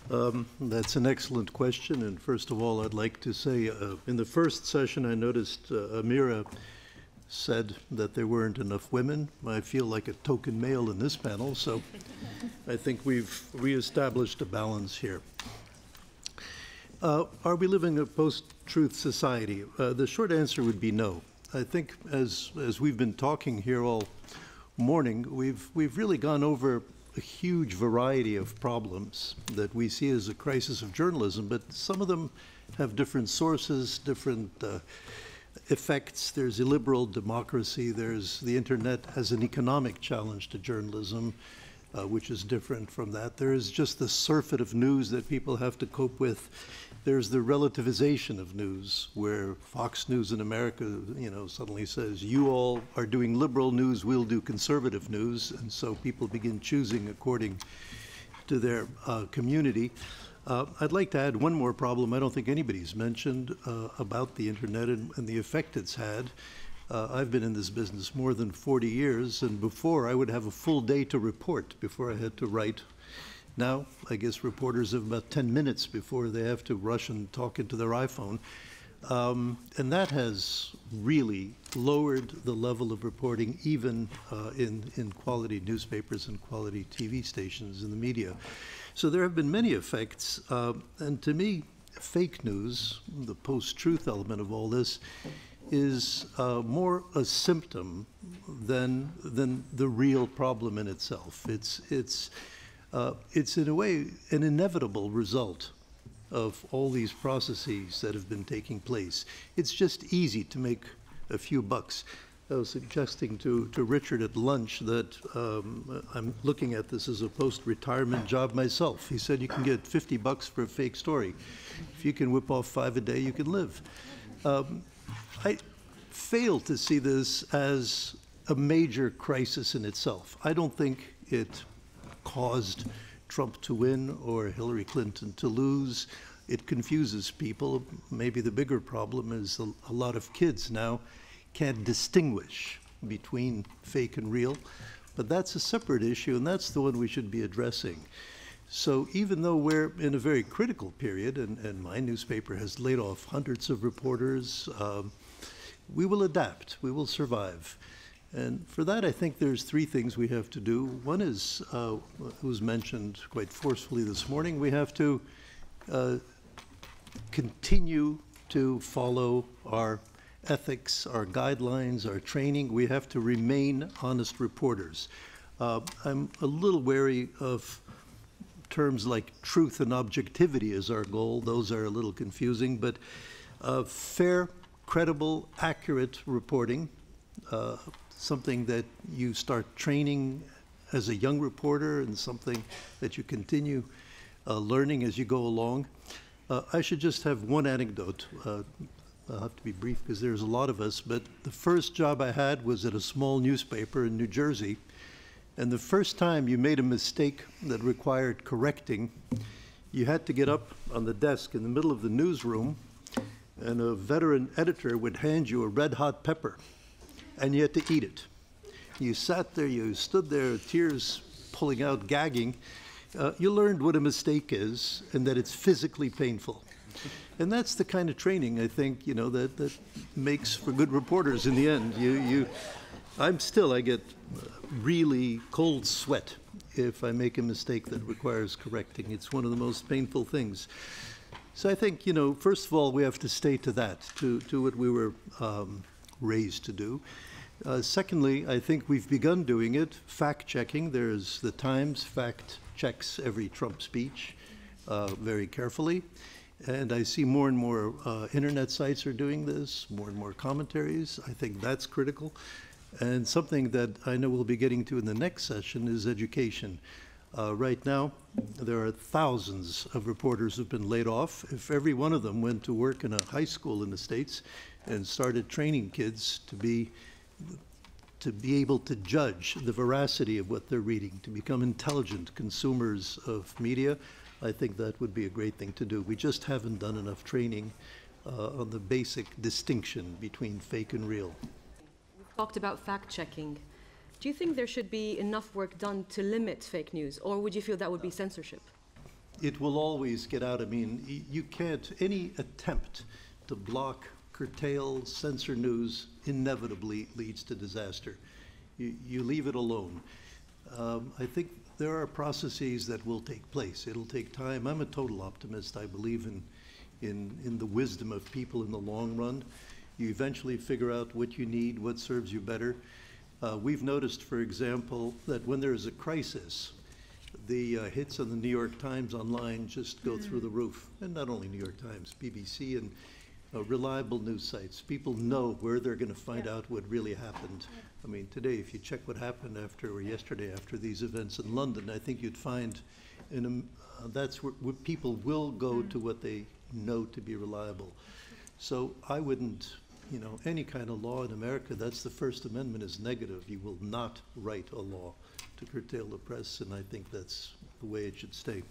That's an excellent question. And first of all, I'd like to say, in the first session, I noticed Amira said that there weren't enough women. I feel like a token male in this panel, so I think we've reestablished a balance here. Are we living in a post-truth society? The short answer would be no. I think as we've been talking here all morning, we've really gone over a huge variety of problems that we see as a crisis of journalism, but some of them have different sources, different effects. There's illiberal democracy. There's the internet as an economic challenge to journalism, which is different from that. There is just the surfeit of news that people have to cope with. There's the relativization of news, where Fox News in America, suddenly says, you all are doing liberal news, we'll do conservative news, and so people begin choosing according to their community. I'd like to add one more problem I don't think anybody's mentioned about the internet and the effect it's had. I've been in this business more than 40 years, and before I would have a full day to report before I had to write. Now, I guess reporters have about 10 minutes before they have to rush and talk into their iPhone. And that has really lowered the level of reporting, even in quality newspapers and quality TV stations in the media. So there have been many effects. And to me, fake news, the post-truth element of all this, is more a symptom than the real problem in itself. It's in a way an inevitable result of all these processes that have been taking place. It's just easy to make a few bucks. I was suggesting to Richard at lunch that I'm looking at this as a post-retirement job myself. He said you can get 50 bucks for a fake story. If you can whip off 5 a day, you can live. I fail to see this as a major crisis in itself. I don't think it caused Trump to win or Hillary Clinton to lose. It confuses people. Maybe the bigger problem is a lot of kids now can't distinguish between fake and real, but that's a separate issue, and that's the one we should be addressing. So even though we're in a very critical period, and my newspaper has laid off hundreds of reporters, we will adapt, we will survive. And for that, I think there's 3 things we have to do. One is, it was mentioned quite forcefully this morning, we have to continue to follow our ethics, our guidelines, our training. We have to remain honest reporters. I'm a little wary of terms like truth and objectivity as our goal. Those are a little confusing, but fair, credible, accurate reporting, something that you start training as a young reporter and something that you continue learning as you go along. I should just have one anecdote. I'll have to be brief because there's a lot of us, but the first job I had was at a small newspaper in New Jersey, and the first time you made a mistake that required correcting, you had to get up on the desk in the middle of the newsroom, and a veteran editor would hand you a red-hot pepper, and you had to eat it. You sat there, you stood there, tears pulling out, gagging. You learned what a mistake is and that it's physically painful. And that's the kind of training, I think, that makes for good reporters in the end. I get really cold sweat if I make a mistake that requires correcting. It's one of the most painful things. So I think, first of all, we have to stay to that, to what we were raised to do. Secondly, I think we've begun doing it, fact-checking. There's the Times fact-checks every Trump speech very carefully. And I see more and more internet sites are doing this, more and more commentaries. I think that's critical. And something that I know we'll be getting to in the next session is education. Right now, there are thousands of reporters who've been laid off. If every one of them went to work in a high school in the States and started training kids to be able to judge the veracity of what they're reading, to become intelligent consumers of media, I think that would be a great thing to do. We just haven't done enough training on the basic distinction between fake and real. We've talked about fact-checking. Do you think there should be enough work done to limit fake news, or would you feel that would be censorship? it will always get out. I mean, you can't, any attempt to block, curtail, censor news inevitably leads to disaster. You leave it alone. I think there are processes that will take place. It'll take time. I'm a total optimist. I believe in the wisdom of people in the long run. You eventually figure out what you need, what serves you better. We've noticed, for example, that when there is a crisis, the hits on the New York Times online just go through the roof. And not only New York Times, BBC and reliable news sites. People know where they're going to find out what really happened. I mean, today, if you check what happened after, or yesterday after these events in London, I think you'd find that's where people will go to what they know to be reliable. So I wouldn't, you know, any kind of law in America, that's the First Amendment is negative. You will not write a law to curtail the press, and I think that's the way it should stay.